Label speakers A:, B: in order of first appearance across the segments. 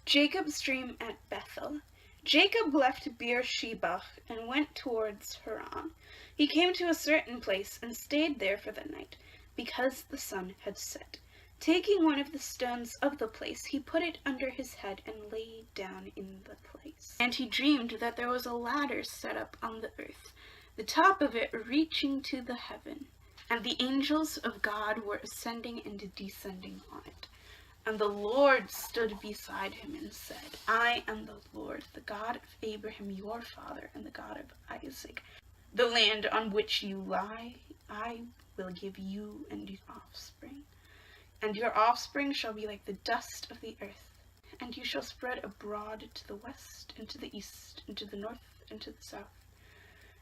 A: Jacob's dream at Bethel. Jacob left Beersheba and went towards Haran. He came to a certain place and stayed there for the night, because the sun had set. Taking one of the stones of the place, he put it under his head and lay down in the place. And he dreamed that there was a ladder set up on the earth, the top of it reaching to the heaven, and the angels of God were ascending and descending on it. And the Lord stood beside him and said, I am the Lord, the God of Abraham your father, and the God of Isaac. The land on which you lie, I will give you and your offspring. And your offspring shall be like the dust of the earth, and you shall spread abroad to the west, and to the east, and to the north, and to the south.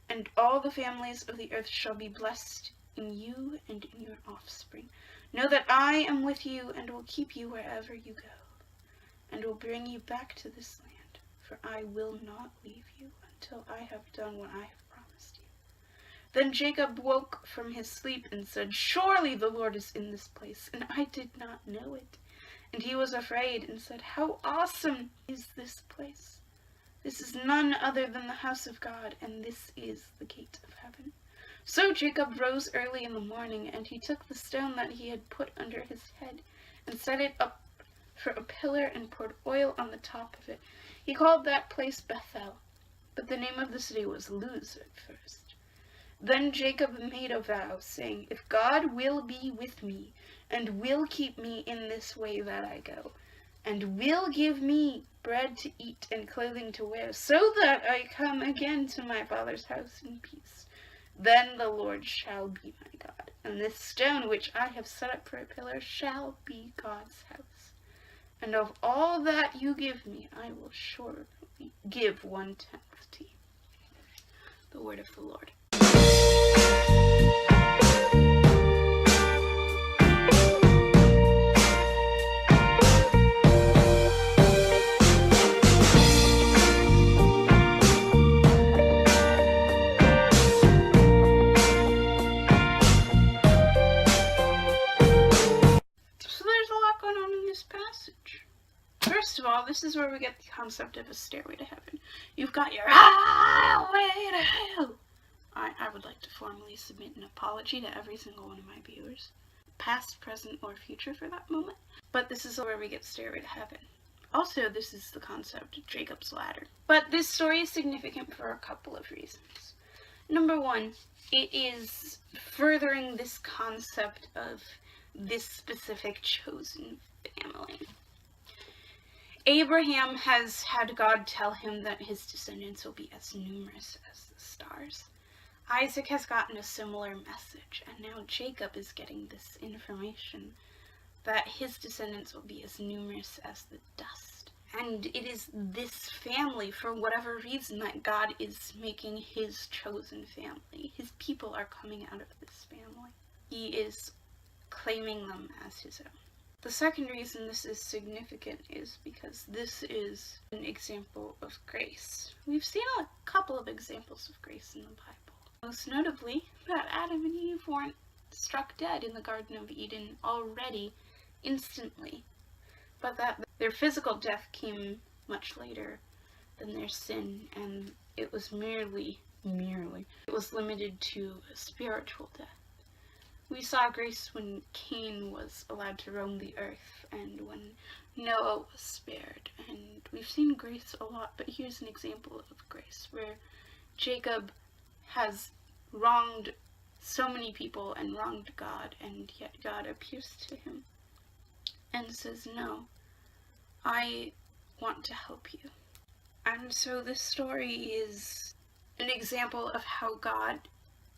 A: And all the families of the earth shall be blessed in you and in your offspring. Know that I am with you, and will keep you wherever you go, and will bring you back to this land, for I will not leave you until I have done what I have promised you. Then Jacob woke from his sleep and said, Surely the Lord is in this place, and I did not know it. And he was afraid and said, How awesome is this place! This is none other than the house of God, and this is the gate of heaven. So Jacob rose early in the morning, and he took the stone that he had put under his head, and set it up for a pillar, and poured oil on the top of it. He called that place Bethel, but the name of the city was Luz at first. Then Jacob made a vow, saying, If God will be with me, and will keep me in this way that I go, and will give me bread to eat and clothing to wear, so that I come again to my father's house in peace, then the Lord shall be my God, and this stone which I have set up for a pillar shall be God's house. And of all that you give me, I will surely give 1/10 to you. The word of the Lord. Passage. First of all, this is where we get the concept of a stairway to heaven. You've got your highway to hell. I would like to formally submit an apology to every single one of my viewers, past, present, or future for that moment. But this is where we get stairway to heaven. Also, this is the concept of Jacob's ladder. But this story is significant for a couple of reasons. Number one, it is furthering this concept of this specific chosen family. Abraham has had God tell him that his descendants will be as numerous as the stars. Isaac has gotten a similar message, and now Jacob is getting this information that his descendants will be as numerous as the dust. And it is this family, for whatever reason, that God is making his chosen family. His people are coming out of this family. He is claiming them as his own. The second reason this is significant is because this is an example of grace. We've seen a couple of examples of grace in the Bible. Most notably, that Adam and Eve weren't struck dead in the Garden of Eden already, instantly, but that their physical death came much later than their sin, and it was merely, it was limited to a spiritual death. We saw grace when Cain was allowed to roam the earth, and when Noah was spared, and we've seen grace a lot, but here's an example of grace, where Jacob has wronged so many people and wronged God, and yet God appears to him and says, no, I want to help you. And so this story is an example of how God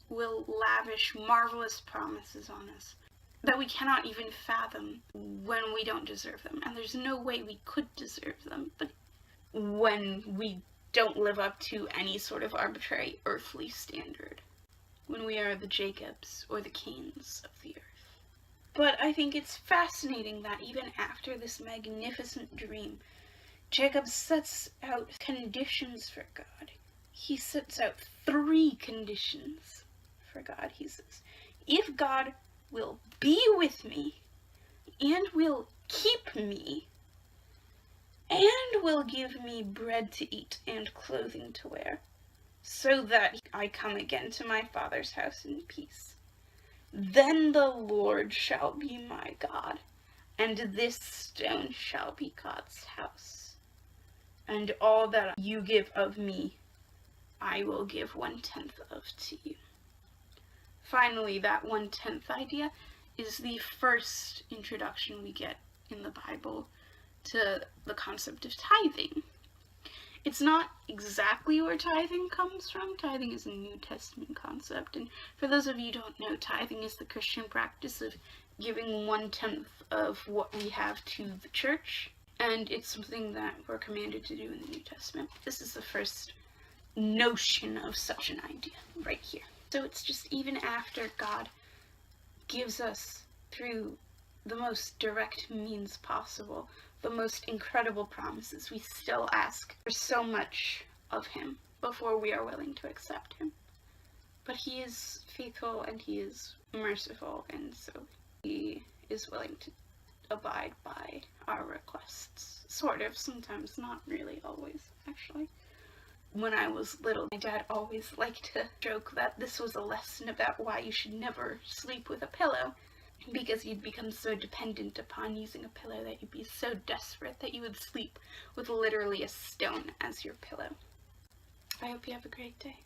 A: will lavish marvelous promises on us that we cannot even fathom when we don't deserve them. And there's no way we could deserve them, but when we don't live up to any sort of arbitrary earthly standard, when we are the Jacobs or the Cains of the earth. But I think it's fascinating that even after this magnificent dream, Jacob sets out conditions for God. He sets out 3 conditions for God. He says, if God will be with me and will keep me and will give me bread to eat and clothing to wear, so that I come again to my father's house in peace. Then the Lord shall be my God, and this stone shall be God's house. And all that you give of me, I will give 1/10 of to you." Finally, that 1/10 idea is the first introduction we get in the Bible to the concept of tithing. It's not exactly where tithing comes from. Tithing is a New Testament concept, and for those of you who don't know, tithing is the Christian practice of giving 1/10 of what we have to the church, and it's something that we're commanded to do in the New Testament. This is the first notion of such an idea right here. So it's just even after God gives us, through the most direct means possible, the most incredible promises, we still ask for so much of him before we are willing to accept him. But he is faithful and he is merciful, and so he is willing to abide by our requests. Sort of, sometimes, not really always, actually. When I was little, my dad always liked to joke that this was a lesson about why you should never sleep with a pillow, because you'd become so dependent upon using a pillow that you'd be so desperate that you would sleep with literally a stone as your pillow. I hope you have a great day.